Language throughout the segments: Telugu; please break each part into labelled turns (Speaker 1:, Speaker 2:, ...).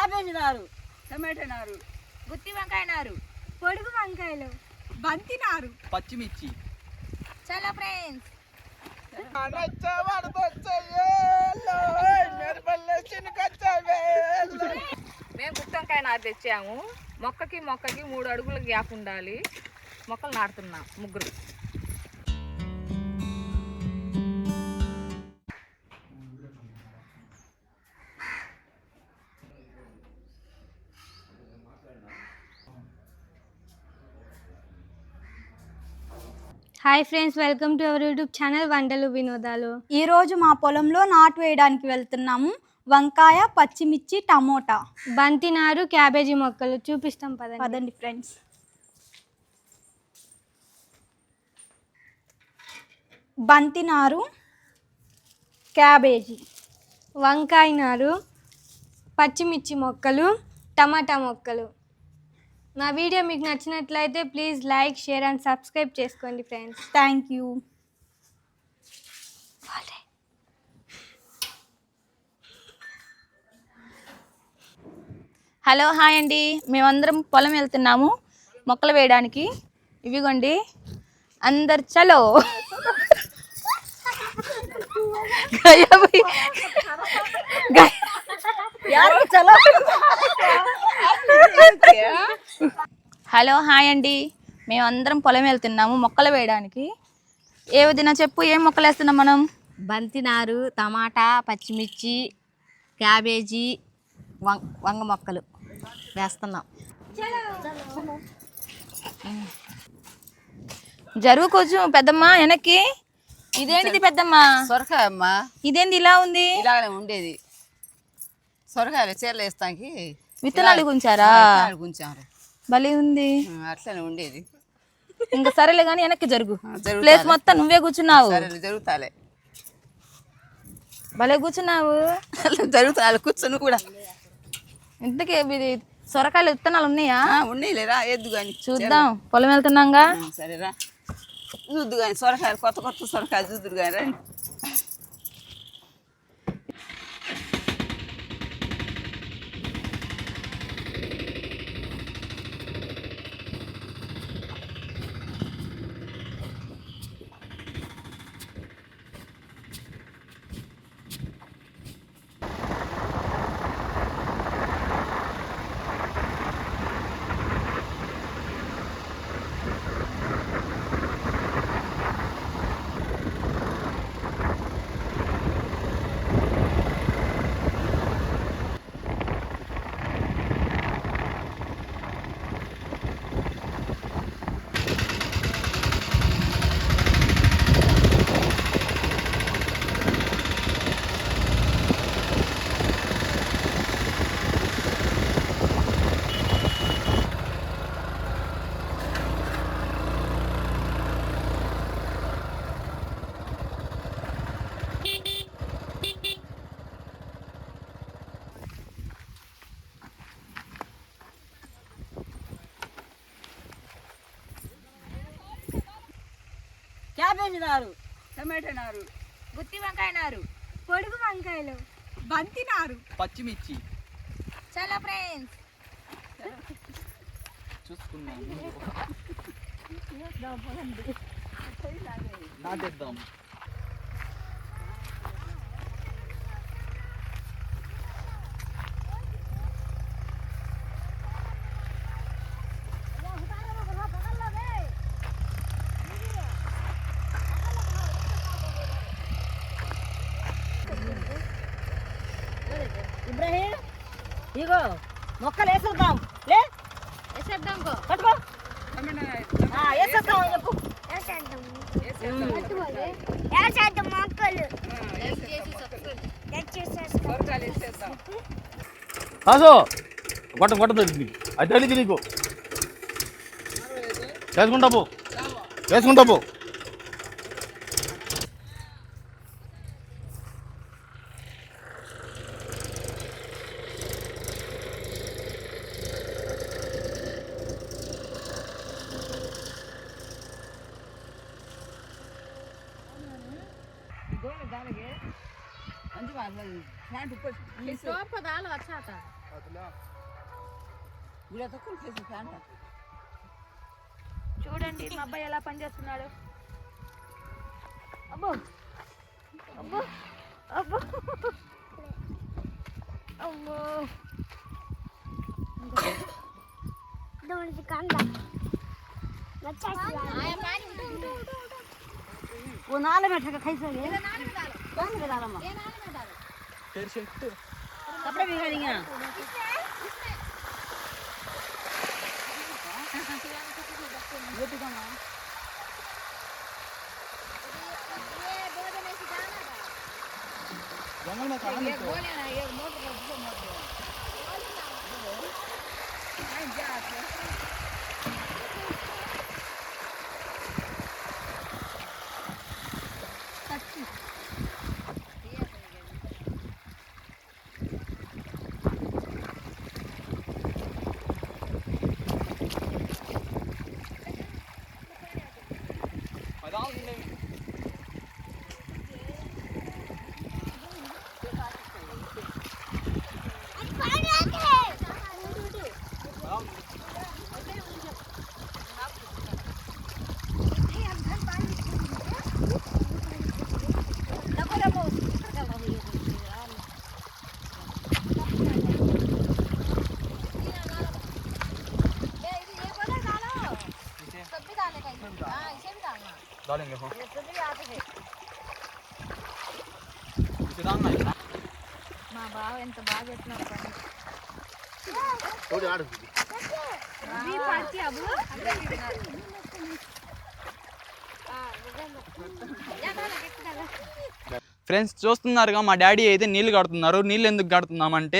Speaker 1: క్యాబేజీ నారు,
Speaker 2: టమాటా నారు,
Speaker 3: గుత్తి వంకాయ నారు,
Speaker 4: పొడుగు వంకాయలు,
Speaker 1: బంతి నారు,
Speaker 5: పచ్చిమిర్చి.
Speaker 3: చలో ఫ్రెండ్స్. మేము గుత్తి వంకాయ నారు తెచ్చాము. మొక్కకి 3 అడుగుల గ్యాప్ ఉండాలి. మొక్కలు నాటుతున్నాం ముగ్గురు.
Speaker 4: Hi friends, welcome to our YouTube channel వంటలు వినోదాలు.
Speaker 6: ఈరోజు మా పొలంలో నాటు వేయడానికి వెళ్తున్నాము. వంకాయ, పచ్చిమిర్చి, టమోటా,
Speaker 4: బంతి నారు, క్యాబేజీ మొక్కలు చూపిస్తాం
Speaker 6: పదండి ఫ్రెండ్స్. బంతి నారు, క్యాబేజీ,
Speaker 4: వంకాయ నారు, పచ్చిమిర్చి మొక్కలు, టమాటా మొక్కలు. నా వీడియో మీకు నచ్చినట్లయితే please like, share and subscribe చేసుకోండి friends.
Speaker 6: Thank you.
Speaker 2: Hello hi అండి. మేమందరం పొలం వెళ్తున్నాము మొక్కలు వేయడానికి. ఇవిగోండి అందరు చలో. హలో హాయ్ అండి. మేమందరం పొలం వెళ్తున్నాము మొక్కలు వేయడానికి. ఏ వదినా చెప్పు, ఏం మొక్కలు వేస్తున్నాం మనం?
Speaker 3: బంతి నారు, టమాటా, పచ్చిమిర్చి, క్యాబేజీ, వంగ మొక్కలు వేస్తున్నాం.
Speaker 2: జరుగు కొంచెం పెద్దమ్మ వెనక్కి. ఇదేంటిది పెద్దమ్మ?
Speaker 1: సొరకాయ అమ్మా.
Speaker 2: ఇదేంది ఇలా ఉంది?
Speaker 1: ఇలాగనే ఉండేది సొరకాయలు చీరలు వేస్తానికి
Speaker 2: విత్తనాలు గుంచారా?
Speaker 1: గుంచారు,
Speaker 2: భలే ఉంది.
Speaker 1: అట్లనే ఉండేది.
Speaker 2: ఇంకా సరేలే కానీ వెనక్కి జరుగు. ప్లేస్ మొత్తం నువ్వే కూర్చున్నావు.
Speaker 1: జరుగుతాలే,
Speaker 2: భలే కూర్చున్నావు.
Speaker 1: జరుగుతా కూర్చొని కూడా.
Speaker 2: ఇంతకీ ఇది సొరకాయలు విత్తనాలు ఉన్నాయా?
Speaker 1: ఉన్నాయి లేరా, ఎద్దు కానీ
Speaker 2: చూద్దాం. పొలం వెళ్తున్నాగా.
Speaker 1: సరేరా, చూద్దు కానీ సొరకాయలు కొత్త సొరకాయలు చూద్దురు కానీ రండి. క్యాబేజీ నారు,
Speaker 2: టమాటా నారు,
Speaker 3: గుత్తి వంకాయ నారు,
Speaker 4: పొడుగు వంకాయలు,
Speaker 1: బంతి నారు,
Speaker 5: పచ్చిమిర్చి.
Speaker 3: చలో ఫ్రెండ్స్.
Speaker 5: చూసుకున్నాము, నాటేద్దాం.
Speaker 1: ఇబ్రాహీం ఇగో మొక్కలు వేసేద్దాం. లే
Speaker 3: వేసేద్దాం.
Speaker 1: పట్టుకో, వేసేద్దాం అని చెప్పు.
Speaker 5: కాదు కొట్టదు అది తెలియదు నీకు. వేసుకుంటా పో.
Speaker 2: దానికి మంచి ప్యాంట్
Speaker 3: సోపు దాలు వచ్చాక
Speaker 2: చూడండి మా అబ్బాయి ఎలా పనిచేస్తున్నాడు. అబ్బో అబ్బో అబ్బో అమ్మో
Speaker 1: वो नाले में ठका खाई सके कौन के डाला मां कपड़े भिगा दिया ये तो ना
Speaker 5: जंगल में कहां
Speaker 3: एक बोले ना एक मोटर दूसरा मोटर नहीं जा
Speaker 5: डालेंगे हो इसे डालना है
Speaker 2: మా బావ ఎంత బాగా పెట్టినారు పని.
Speaker 5: थोड़ी आड़ ఫ్రెండ్స్ చూస్తున్నారుగా మా డాడీ అయితే నీళ్ళు కడుతున్నారు. నీళ్ళు ఎందుకు కడుతున్నామంటే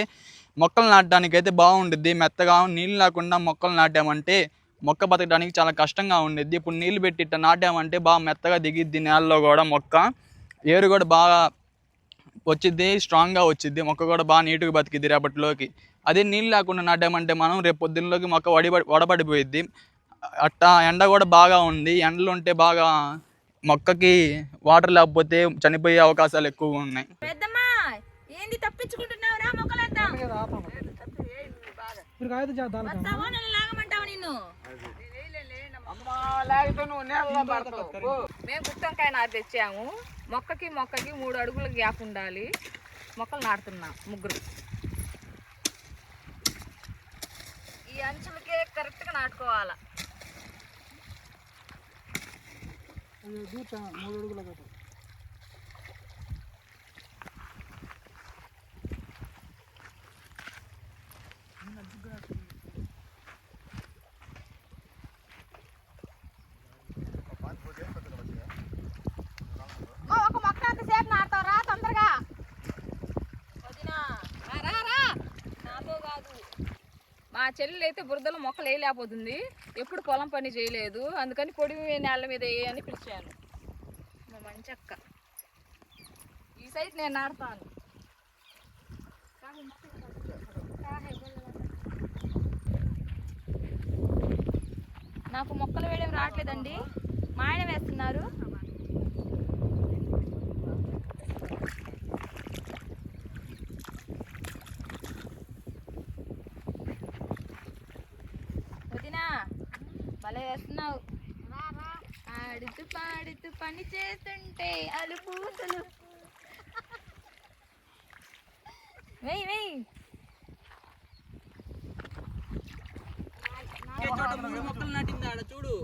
Speaker 5: మొక్కలు నాటడానికి అయితే బాగుండిద్ది. మెత్తగా నీళ్ళు లేకుండా మొక్కలు నాటామంటే మొక్క బతకడానికి చాలా కష్టంగా ఉండిద్ది. ఇప్పుడు నీళ్ళు పెట్టి ఇట్లా నాటామంటే బాగా మెత్తగా దిగిద్ది నేలలో కూడా. మొక్క ఏరు కూడా బాగా వచ్చిద్ది, స్ట్రాంగ్గా వచ్చిద్ది. మొక్క కూడా బాగా నీట్గా బతికిద్ది రేపటిలోకి. అదే నీళ్ళు లేకుండా నాటామంటే మనం రేపు పొద్దున్నలోకి మొక్క వడబడిపోయిద్ది. అట్టా ఎండ కూడా బాగా ఉంది. ఎండలు ఉంటే బాగా మొక్కకి వాటర్ లేకపోతే చనిపోయే అవకాశాలు ఎక్కువగా ఉన్నాయి.
Speaker 2: పెద్దమ్మా ఏంది తప్పించుకుంటున్నావురా? మొక్కలంతా వస్తావా? నన్ను లాగమంటావా నిన్ను?
Speaker 3: మేము గుత్తంకాయ నారు తెచ్చాము. మొక్కకి 3 అడుగుల గ్యాప్ ఉండాలి. మొక్కలు నాటుతున్నాం ముగ్గురు. ఈ అంచులకే కరెక్ట్గా నాటుకోవాలా. ఒక మొక్క అంతసేపు నాటుతావు రా తొందరగా. నాతో కాదు. మా చెల్లెలు అయితే బురదలో మొక్కలు వేయలేకపోతుంది. ఎప్పుడు పొలం పని చేయలేదు. అందుకని పొడి నేల మీద వేయని పిలిచాను. మా మంచి అక్క. ఈ సైడ్ నేను నాటుతాను.
Speaker 2: నాకు మొక్కలు వేయడం రావట్లేదండి. మా ఆయన వేస్తున్నారు. వదినా భలే వేస్తున్నావు. ఆడుతూ పాడుతూ పని చేస్తుంటే అలుపూసలు. వెయ్యి వెయ్యి.
Speaker 5: మొక్కలు నాటింది ఆడ చూడు.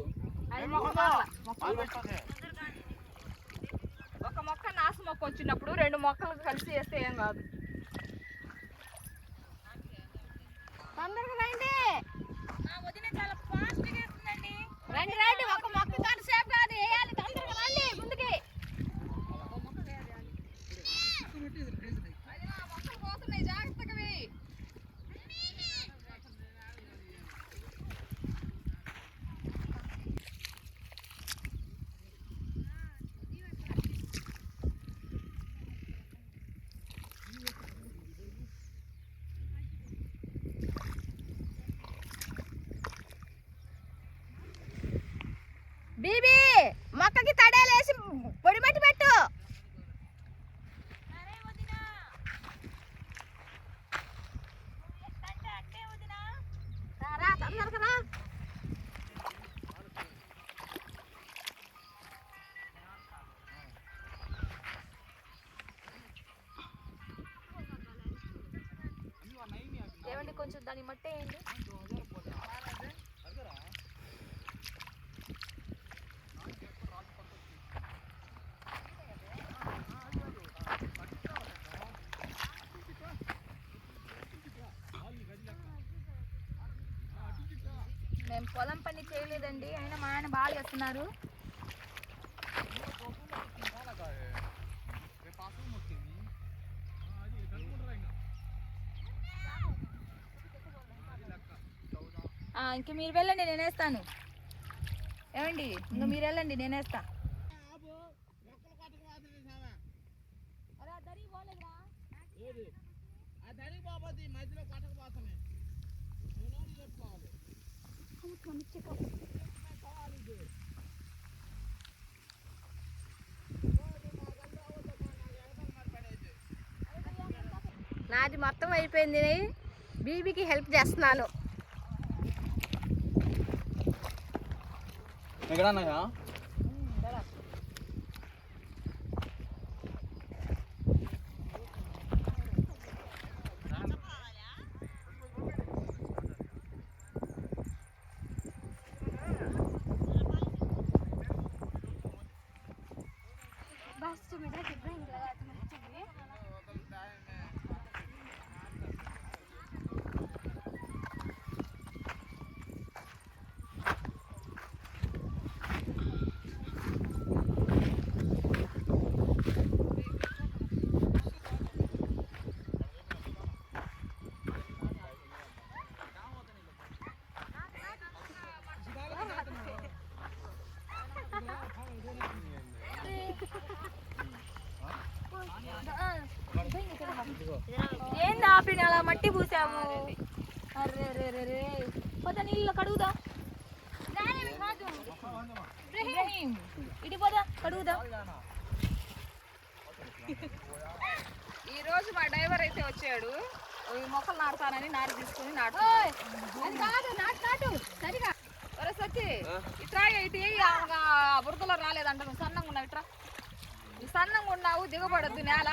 Speaker 3: ఒక మొక్క నాసు మొక్క వచ్చినప్పుడు 2 మొక్కలు కలిసి వేస్తే ఏం కాదు. తొందరగా రండి.
Speaker 2: వదిన చాలా ఫాస్ట్గా వేస్తుందండి.
Speaker 3: రండి రండి. ఒక మొక్క కాసేపు కాదు వేయాలి. తొందరగా రండి ముందుకి. మొక్కలు పోతున్నాయి, జాగ్రత్తగా వేయి. బీబీ మొక్కకి తడేలేసి పొడి పట్టి పెట్టు.
Speaker 2: ఏమండి కొంచెం దాన్ని మట్టి వేయండి. మేము పొలం పని చేయలేదండి, అయినా మా ఆయన బాగా చేస్తున్నారు. ఇంక మీరు వెళ్ళండి, నేనేస్తాను. ఏమండి ఇంక మీరు వెళ్ళండి, నేనేస్తా.
Speaker 7: నాది మొత్తం అయిపోయింది, బీబీకి హెల్ప్ చేస్తున్నాను.
Speaker 5: ఎక్కడన్నాయా?
Speaker 2: ఏంది ఆపిని అలా మట్టి పూసావు? అర్రే రే రే రే, పోతా నీళ్ళు కడుగుదాం. ఇబ్రహీం, ఇటు పోదా కడుగుదాం.
Speaker 3: ఈ రోజు మా డ్రైవర్ అయితే వచ్చాడు, ఈ మొక్కలు నాటుతానని నాటి తీసుకుని నాటు. ఒరే సచ్చి, ఇట్రా అయితే బురదలో రాలేదంట. నువ్వు సన్నంగా ఉన్నావు, ఇట్రా. నువ్వు సన్నంగా ఉన్నావు, దిగబడద్దు నేల.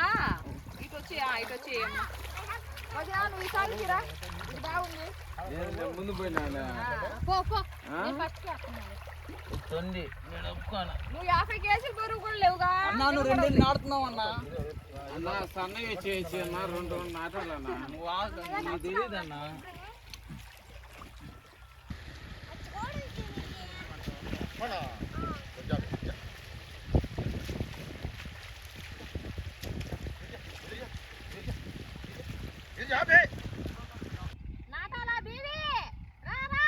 Speaker 3: ఇటు వచ్చి నువ్వు ఈసారి రా, ఇది బాగుంది.
Speaker 8: ముందు పోయినా
Speaker 3: పో పో, నేను పట్టుకేస్తున్నాను. నువ్వు 50 కేజీలు బరువు కూడా లేవుగా.
Speaker 5: అన్నా నువ్వు 2 నాటుతున్నావు అన్నా.
Speaker 8: అన్నా సన్నగా చేసి అన్నా 2 నాటాలన్నా.
Speaker 5: నువ్వు తెలియదన్నా.
Speaker 7: నాటాలా బీబీ? రా రా.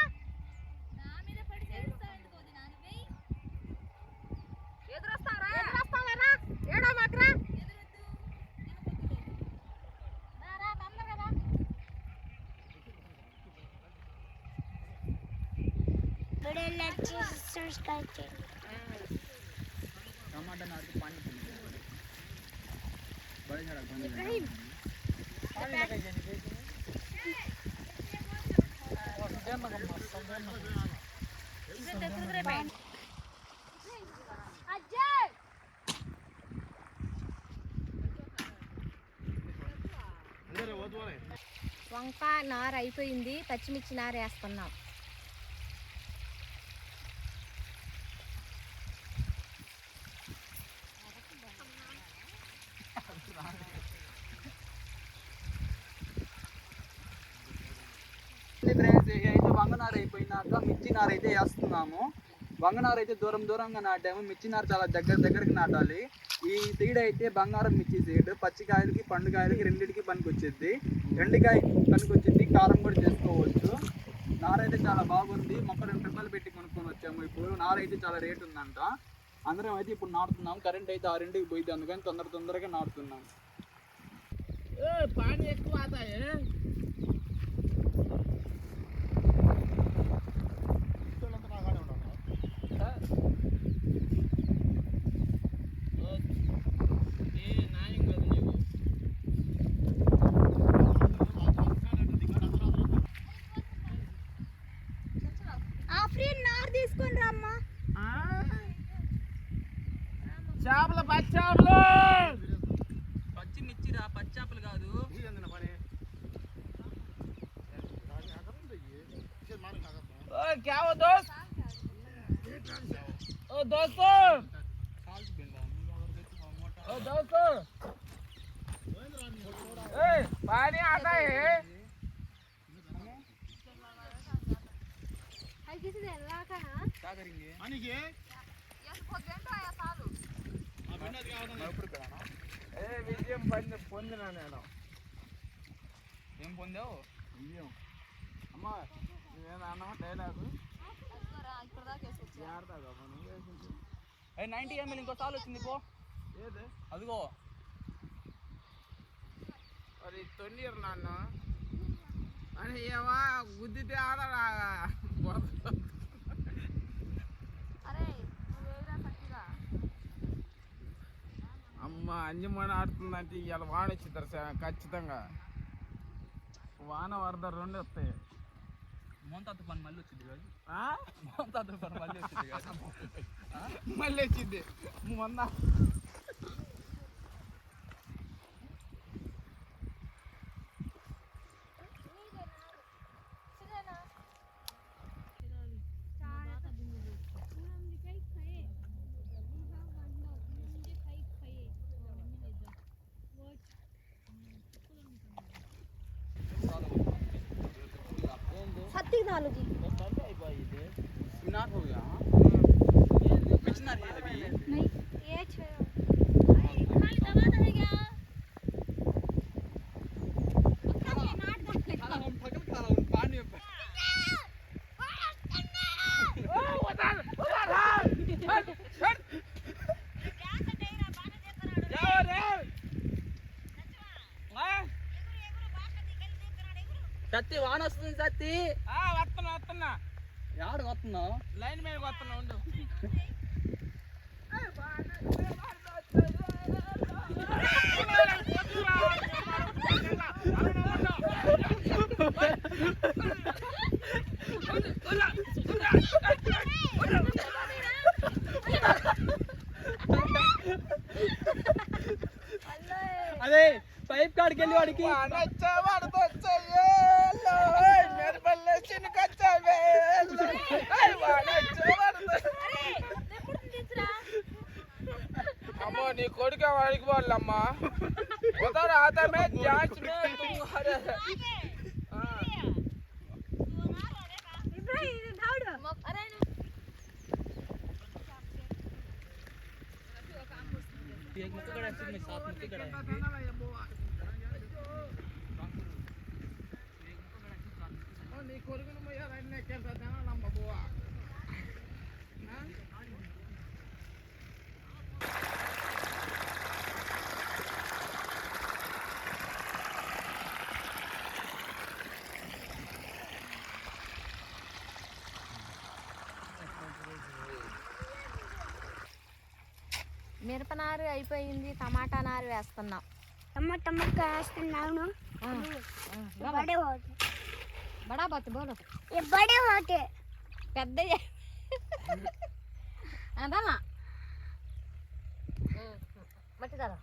Speaker 3: ఎదురొస్తావరా?
Speaker 7: ఎదురొస్తావా? ఏడో మాకురా. రా తొందరగా రా.
Speaker 5: టమాటా నాటు పానీ
Speaker 7: వంకాయ నార అయిపోయింది, పచ్చిమిర్చి నార వేస్తున్నాం.
Speaker 5: ఫ్రెండ్స్ అయితే వంగనార అయిపోయినాక మిర్చి నార అయితే వేస్తున్నాము. వంగనార అయితే దూరంగా నాటాము, మిర్చి నార చాలా దగ్గరికి నాటాలి. ఈ సీడ్ అయితే బంగారం మిర్చి సీడ్, పచ్చికాయలకి పండుకాయలకి రెండింటికి పనికొచ్చింది. ఎండుకాయ పనికొచ్చింది, కారం కూడా చేసుకోవచ్చు. నార అయితే చాలా బాగుంది. మొక్క 2 రూపాయలు పెట్టి కొనుక్కొని వచ్చాము. ఇప్పుడు నార అయితే చాలా రేటు ఉందంట. అందరం అయితే ఇప్పుడు నాటుతున్నాం. కరెంట్ అయితే 6ంటికి పోయింది, అందుకని తొందరగా నాటుతున్నాం.
Speaker 8: పానీ ఎక్కువ ఆతాయి.
Speaker 6: తీసుకొని రమ్మా.
Speaker 8: చేపలు పచ్చేపలు.
Speaker 5: పచ్చిమిర్చిరా, పచ్చేపలు కాదు.
Speaker 8: क्या हो दोस्त ओ दोस्तों पानी आता है
Speaker 5: क्या करेंगे
Speaker 8: విజయం పొందినా నేను
Speaker 5: ఏం పొందావు
Speaker 8: విజయం అమ్మా నువ్వేనా అన్నావా డైలాగు
Speaker 5: ఏ 90 ml ఇంకో సాల్ వచ్చింది పో
Speaker 8: ఏది
Speaker 5: అదిగో
Speaker 8: మరి తొండిరు నాన్న అని ఏవా గుద్దితే ఆడరా అమ్మ అంజమని ఆడుతుందంటే ఇవాళ వాన వచ్చింది ఖచ్చితంగా వాన వరద రెండు వస్తాయి
Speaker 5: మోంతాత పని మళ్ళీ వచ్చింది కాదు మోంతాత పని మళ్ళీ వచ్చింది కాదు
Speaker 8: మళ్ళీ వచ్చింది మొన్న
Speaker 6: सत्ती
Speaker 5: स्नान हो गया बेचना है अभी
Speaker 6: नहीं ये
Speaker 5: हम पकड़ खा रहा हूं पानी में సత్తి వాన వస్తుంది సత్తి
Speaker 8: వస్తున్నా
Speaker 5: యాడు వస్తున్నావు
Speaker 8: లైన్ మీద వస్తున్నా ఉండు
Speaker 5: అదే పైప్ కాడికి వెళ్ళి వాడికి
Speaker 8: अम्मो नी कोड़के वाली को बोल लम्मा उधर आता मैं जांच में तुम हरे
Speaker 5: एक मुक्का कड़ा है में सात मुक्के कड़ा है
Speaker 8: नी कोड़के में यार इन्हें कैसा देना लम्मा बुआ
Speaker 7: మిరపనారు అయిపోయింది, టమాటా నారు వేస్తున్నాం.
Speaker 6: टमाटर मक्का వేస్తున్నాను बड़े होते
Speaker 7: బడా బత్ బోలో
Speaker 6: ये बड़े होते
Speaker 7: పెద్ద అదలా మట్టి దారా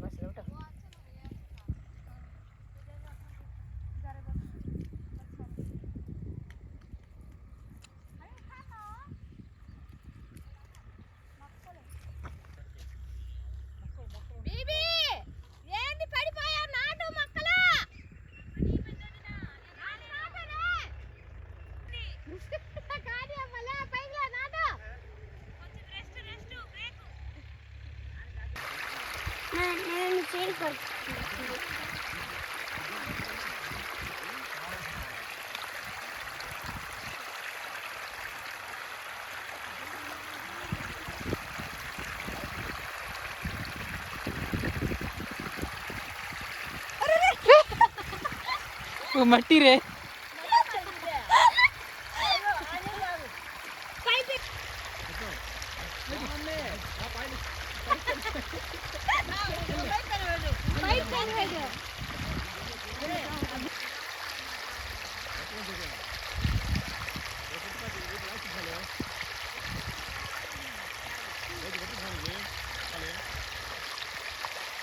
Speaker 7: బస్ లోట బీబీ ఏంది పడిపోయా నాటు మక్కల కాడి అమ్మలా పైగా నాటు కొంచెం రెస్ట్ బ్రేక్
Speaker 6: నేను చేయి పడుతుంది
Speaker 5: वो मट्टी रे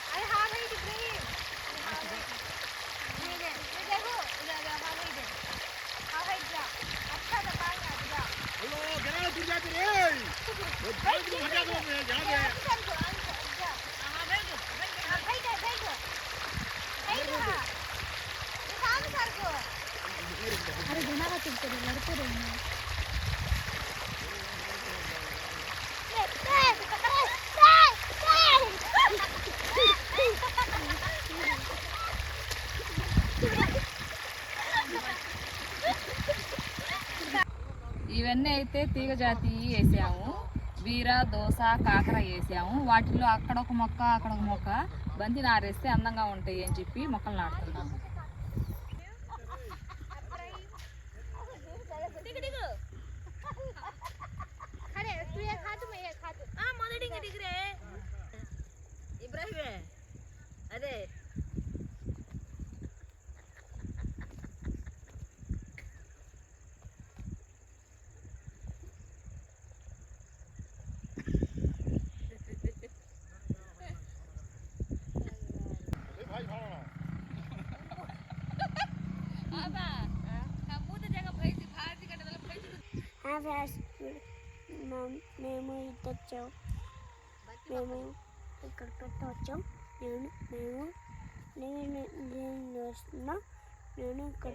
Speaker 7: I have it green. देखो इधर
Speaker 3: ఇవన్నీ అయితే తీగ జాతి వేసాము. బీర, దోస, కాకర వేసాము. వాటిల్లో అక్కడ ఒక మొక్క అక్కడ ఒక మొక్క బంతి నారేస్తే అందంగా ఉంటాయి అని చెప్పి మొక్కలు నాటుతున్నాము.
Speaker 7: అదే మేము ఇది వచ్చాం, మేము ఇక్కడ పెట్టవచ్చాం. నేను వేస్తున్నా, నేను ఇక్కడ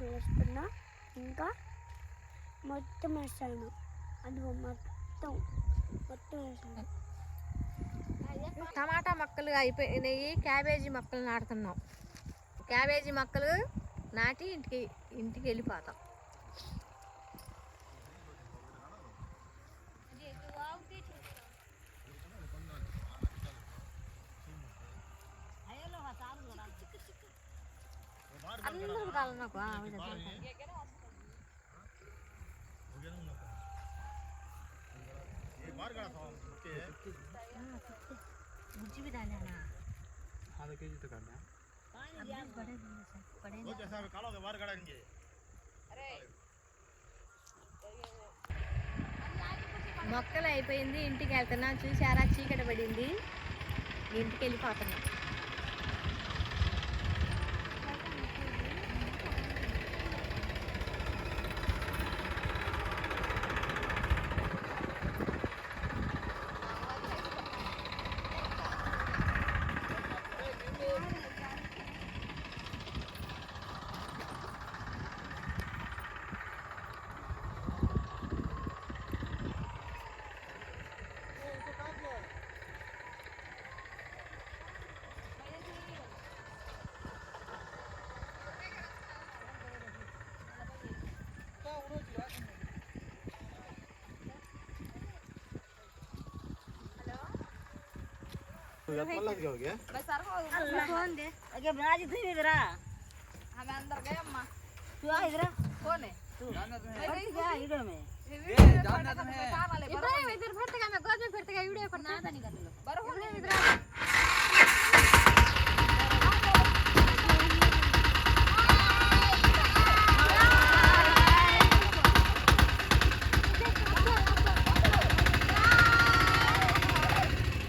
Speaker 7: వేస్తున్నా, ఇంకా మొత్తం వేస్తాను. అది మొత్తం వేస్తాను.
Speaker 9: టమాటా మొక్కలు అయిపోయినాయి. క్యాబేజీ మొక్కలు నాటుతున్నాం. క్యాబేజీ మొక్కలు నాటి ఇంటికి వెళ్ళిపోతాం. అందరూ కావాలి నాకు. बुझी भी डाले ना
Speaker 5: आधा केजी तक काटना
Speaker 9: बड़े बड़े
Speaker 10: वो जैसा कालो के बाहर काटेंगे.
Speaker 9: మొక్కలు అయిపోయింది, ఇంటికి వెళ్తున్నాం. చూసారా, చీకటి పడింది, ఇంటికి వెళ్ళిపోతున్నాం.
Speaker 3: बरोबर